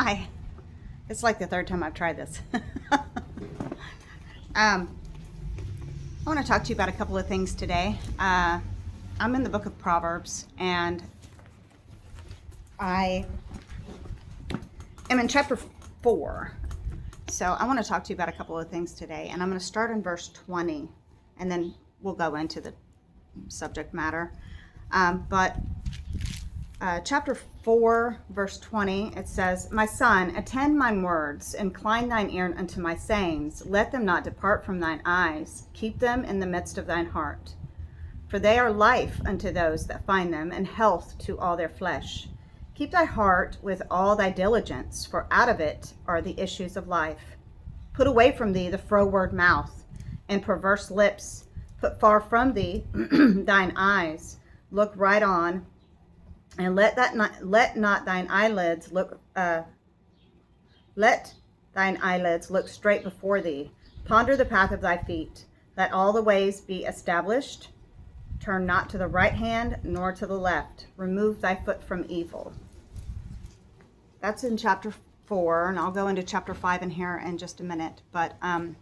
Hi. It's like the third time I've tried this. I want to talk to you about a couple of things today. I'm in the book of Proverbs, and I am in chapter 4. So I want to talk to you about a couple of things today, and I'm going to start in verse 20, and then we'll go into the subject matter. Chapter 4, verse 20, it says, "My son, attend mine words, incline thine ear unto my sayings. Let them not depart from thine eyes. Keep them in the midst of thine heart. For they are life unto those that find them, and health to all their flesh. Keep thy heart with all thy diligence, for out of it are the issues of life. Put away from thee the froward mouth, and perverse lips. Put far from thee thine eyes. Look right on, and let not thine eyelids look straight before thee. Ponder the path of thy feet. Let all the ways be established. Turn not to the right hand nor to the left. Remove thy foot from evil." That's in chapter 4, and I'll go into chapter 5 in here in just a minute. But I'm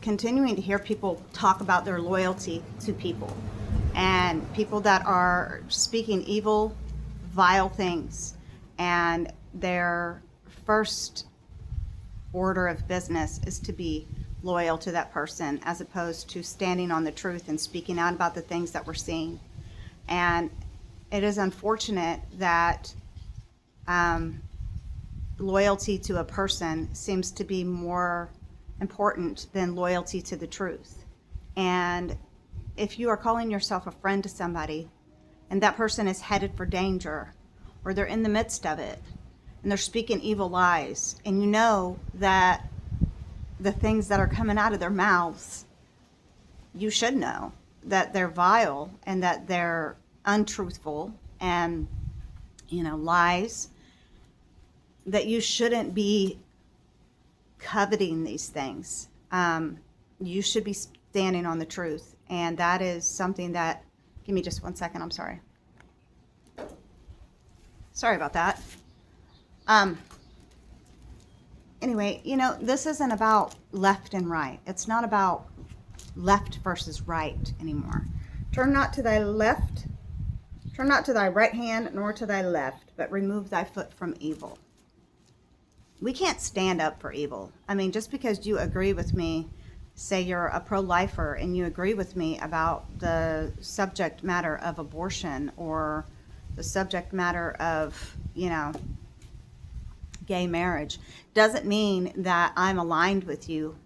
continuing to hear people talk about their loyalty to people, and people that are speaking evil, vile things, and their first order of business is to be loyal to that person, as opposed to standing on the truth and speaking out about the things that we're seeing. And it is unfortunate that loyalty to a person seems to be more important than loyalty to the truth. And if you are calling yourself a friend to somebody, and that person is headed for danger, or they're in the midst of it, and they're speaking evil lies, and you know that the things that are coming out of their mouths, you should know that they're vile and that they're untruthful and, lies, that you shouldn't be coveting these things. You should be standing on the truth. And that is something that, give me just 1 second, I'm sorry. Sorry about that. Anyway, this isn't about left and right. It's not about left versus right anymore. Turn not to thy right hand, nor to thy left, but remove thy foot from evil. We can't stand up for evil. Just because you agree with me, say you're a pro-lifer, and you agree with me about the subject matter of abortion, or the subject matter of, gay marriage, doesn't mean that I'm aligned with you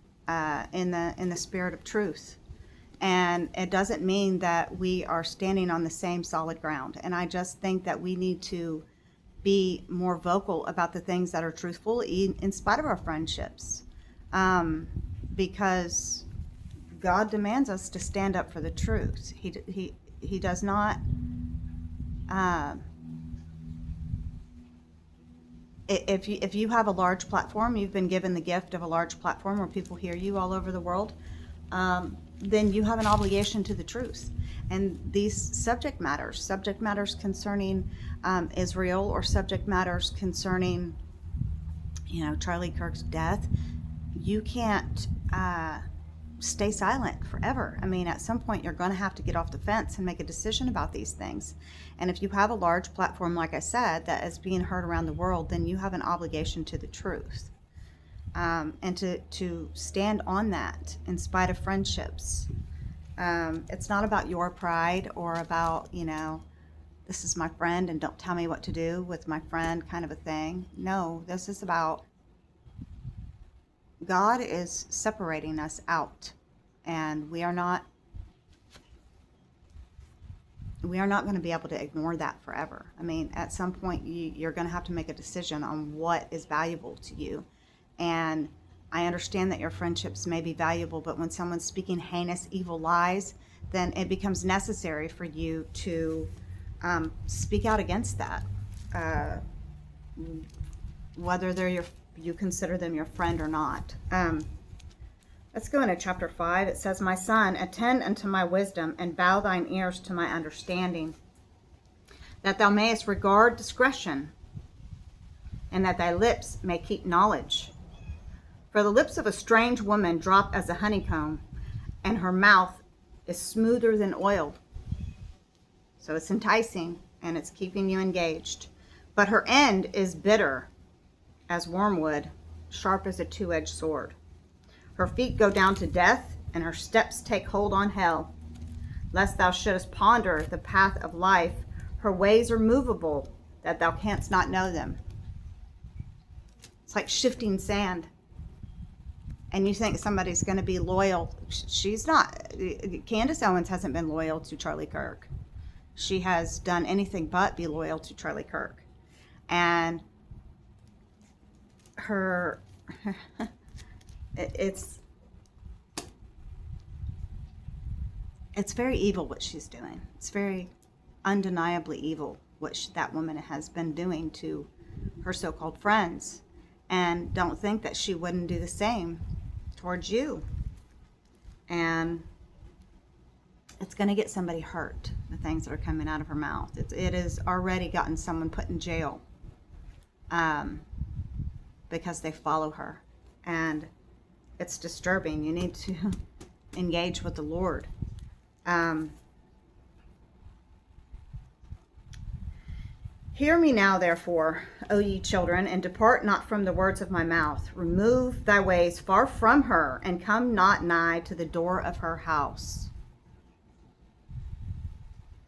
in the spirit of truth. And it doesn't mean that we are standing on the same solid ground. And I just think that we need to be more vocal about the things that are truthful in spite of our friendships. Because God demands us to stand up for the truth. He does not. If you have a large platform, you've been given the gift of a large platform where people hear you all over the world, then you have an obligation to the truth. And these subject matters concerning Israel, or subject matters concerning, Charlie Kirk's death, you can't stay silent forever. At some point you're going to have to get off the fence and make a decision about these things. And if you have a large platform, like I said, that is being heard around the world, then you have an obligation to the truth. And to stand on that in spite of friendships. It's not about your pride, or about, this is my friend and don't tell me what to do with my friend kind of a thing. No, this is about God is separating us out, and we are not going to be able to ignore that forever. At some point you're going to have to make a decision on what is valuable to you. And I understand that your friendships may be valuable, but when someone's speaking heinous, evil lies, then it becomes necessary for you to speak out against that, whether you consider them your friend or not. Let's go into chapter 5. It says, "My son, attend unto my wisdom, and bow thine ears to my understanding, that thou mayest regard discretion, and that thy lips may keep knowledge. For the lips of a strange woman drop as a honeycomb, and her mouth is smoother than oil. So it's enticing, and it's keeping you engaged. But her end is bitter as wormwood, sharp as a two-edged sword. Her feet go down to death, and her steps take hold on hell. Lest thou shouldest ponder the path of life, her ways are movable, that thou canst not know them. It's like shifting sand. And you think somebody's going to be loyal. She's not. Candace Owens hasn't been loyal to Charlie Kirk. She has done anything but be loyal to Charlie Kirk. And her, it's very evil what she's doing. It's very undeniably evil what that woman has been doing to her so-called friends. And don't think that she wouldn't do the same towards you. And it's going to get somebody hurt, the things that are coming out of her mouth. It has already gotten someone put in jail because they follow her. And it's disturbing. You need to engage with the Lord. Hear me now, therefore, O ye children, and depart not from the words of my mouth. Remove thy ways far from her, and come not nigh to the door of her house.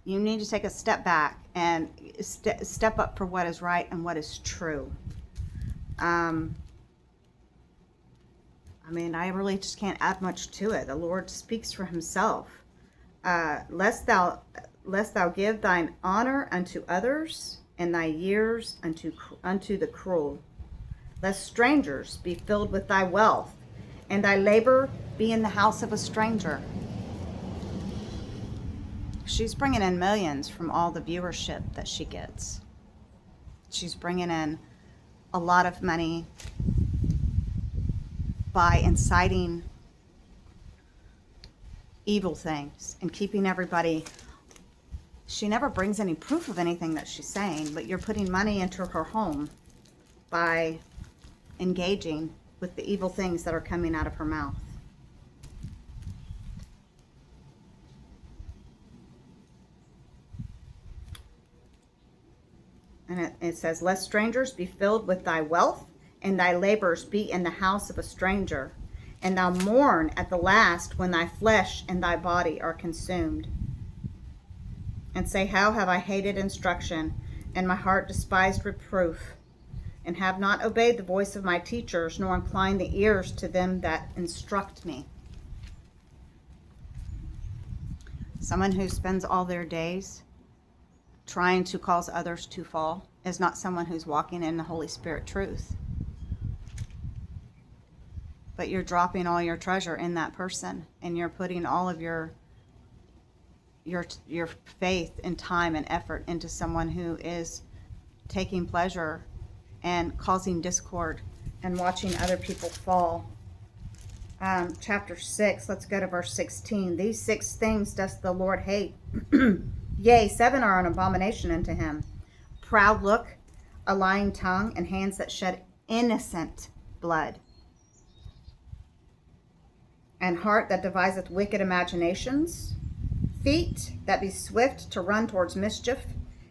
You need to take a step back and step up for what is right and what is true. I really just can't add much to it. The Lord speaks for himself. Lest thou give thine honor unto others, and thy years unto the cruel. Lest strangers be filled with thy wealth, and thy labor be in the house of a stranger. She's bringing in millions from all the viewership that she gets. She's bringing in a lot of money by inciting evil things and keeping everybody. She never brings any proof of anything that she's saying, but you're putting money into her home by engaging with the evil things that are coming out of her mouth. And it says, lest strangers be filled with thy wealth, and thy labors be in the house of a stranger. And thou mourn at the last when thy flesh and thy body are consumed. And say, how have I hated instruction, and my heart despised reproof, and have not obeyed the voice of my teachers, nor inclined the ears to them that instruct me. Someone who spends all their days trying to cause others to fall is not someone who's walking in the Holy Spirit truth. But you're dropping all your treasure in that person, and you're putting all of your faith and time and effort into someone who is taking pleasure and causing discord and watching other people fall. Chapter 6, let's go to verse 16. These 6 things doth the Lord hate. Yea, 7 are an abomination unto him. Proud look, a lying tongue, and hands that shed innocent blood. And heart that deviseth wicked imaginations. Feet that be swift to run towards mischief.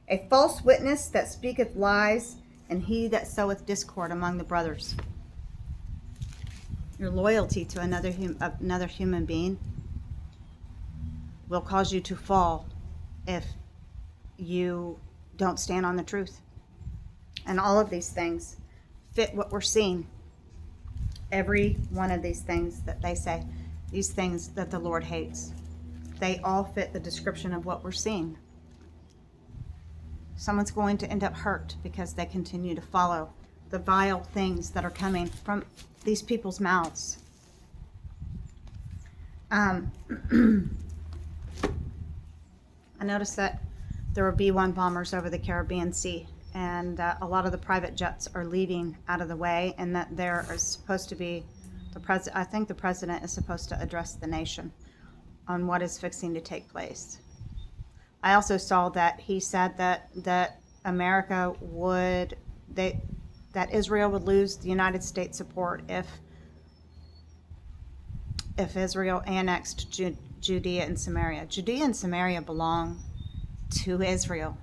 A false witness that speaketh lies, and he that soweth discord among the brothers. Your loyalty to another human being will cause you to fall if you don't stand on the truth. And all of these things fit what we're seeing. Every one of these things that they say, these things that the Lord hates, they all fit the description of what we're seeing. Someone's going to end up hurt because they continue to follow the vile things that are coming from these people's mouths. I noticed that there were B-1 bombers over the Caribbean Sea, and a lot of the private jets are leaving out of the way, and that there is supposed to be I think the president is supposed to address the nation on what is fixing to take place. I also saw that he said that America would, that Israel would lose the United States support if Israel annexed Judea and Samaria. Judea and Samaria belong to Israel.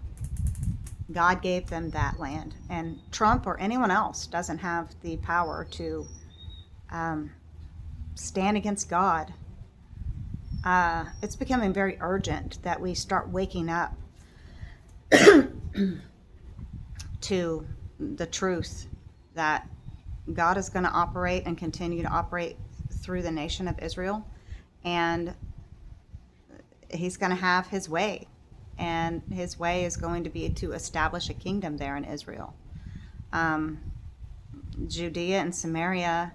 God gave them that land, and Trump or anyone else doesn't have the power to stand against God. It's becoming very urgent that we start waking up to the truth that God is going to operate and continue to operate through the nation of Israel, and he's going to have his way, and his way is going to be to establish a kingdom there in Israel. Judea and Samaria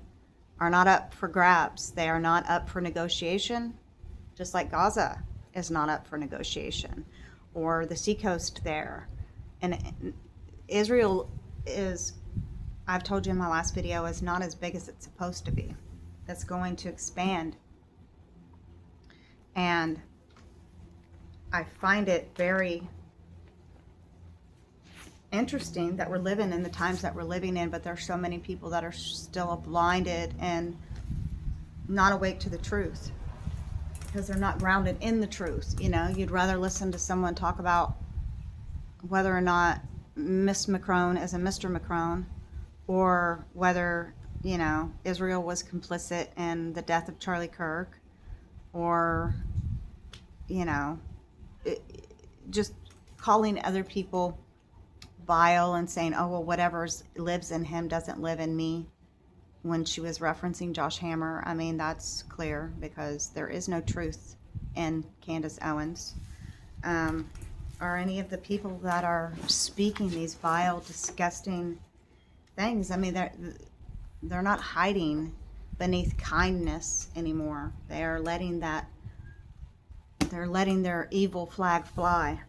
are not up for grabs. They are not up for negotiation, just like Gaza is not up for negotiation, or the seacoast there. And Israel is, I've told you in my last video, is not as big as it's supposed to be. It's going to expand. And I find it very interesting that we're living in the times that we're living in, but there's so many people that are still blinded and not awake to the truth because they're not grounded in the truth. You know, you'd rather listen to someone talk about whether or not Miss Macron is a Mr. Macron, or whether, you know, Israel was complicit in the death of Charlie Kirk, or, you know, just calling other people vile and saying, oh, well, whatever lives in him doesn't live in me, when she was referencing Josh Hammer. I mean, that's clear because there is no truth in Candace Owens. Or any of the people that are speaking these vile, disgusting things. I mean, they're not hiding beneath kindness anymore. They're letting their evil flag fly.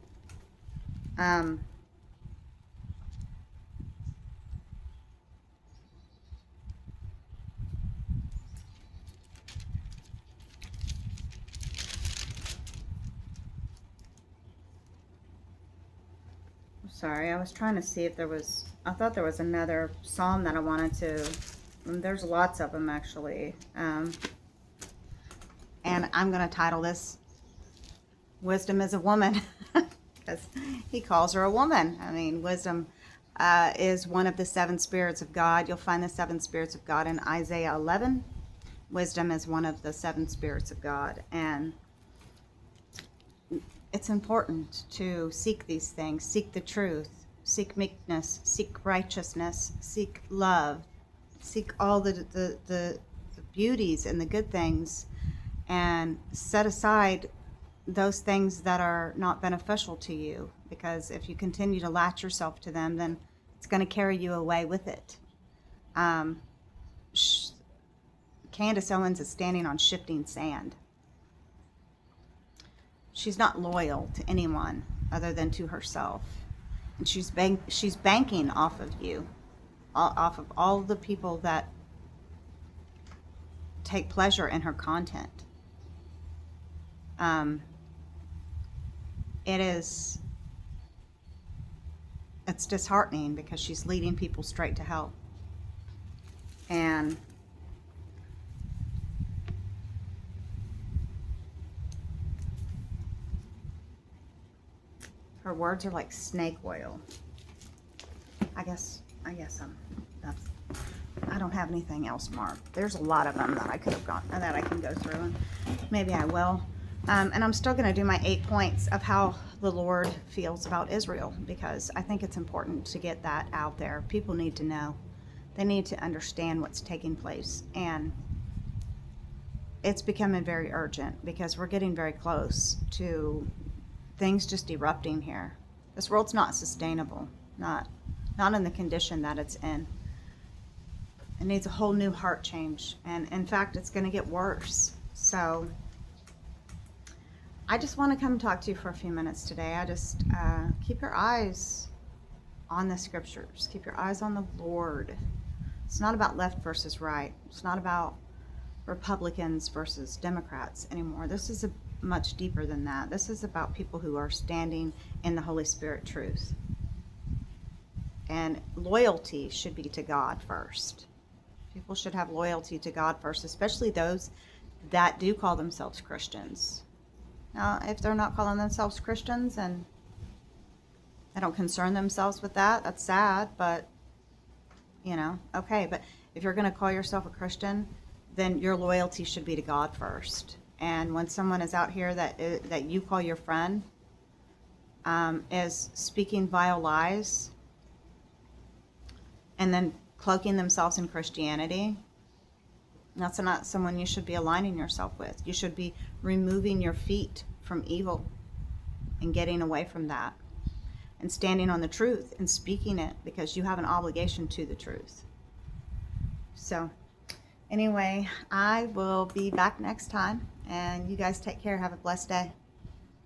Sorry, I was trying to see if there was, I thought there was another psalm that I wanted to, there's lots of them actually. And I'm going to title this, Wisdom is a Woman, because he calls her a woman. I mean, wisdom is one of the 7 spirits of God. You'll find the 7 spirits of God in Isaiah 11. Wisdom is one of the 7 spirits of God. And it's important to seek these things, seek the truth, seek meekness, seek righteousness, seek love, seek all the beauties and the good things, and set aside those things that are not beneficial to you, because if you continue to latch yourself to them, then it's going to carry you away with it. Candace Owens is standing on shifting sand. She's not loyal to anyone other than to herself. And she's banking off of you, off of all the people that take pleasure in her content. It's disheartening because she's leading people straight to hell. And her words are like snake oil. I guess I don't have anything else marked. There's a lot of them that I could have gone, that I can go through, and maybe I will. And I'm still going to do my 8 points of how the Lord feels about Israel, because I think it's important to get that out there. People need to know. They need to understand what's taking place. And it's becoming very urgent because we're getting very close to things just erupting here. This world's not sustainable, not in the condition that it's in. It needs a whole new heart change, and in fact, it's going to get worse. So I just want to come talk to you for a few minutes today. I just keep your eyes on the scriptures. Keep your eyes on the Lord. It's not about left versus right. It's not about Republicans versus Democrats anymore. This is much deeper than that. This is about people who are standing in the Holy Spirit truth. And loyalty should be to God first. People should have loyalty to God first, especially those that do call themselves Christians. Now, if they're not calling themselves Christians and they don't concern themselves with that, that's sad, but, okay. But if you're going to call yourself a Christian, then your loyalty should be to God first. And when someone is out here that you call your friend is speaking vile lies and then cloaking themselves in Christianity, that's not someone you should be aligning yourself with. You should be removing your feet from evil and getting away from that and standing on the truth and speaking it, because you have an obligation to the truth. So anyway, I will be back next time, and you guys take care. Have a blessed day.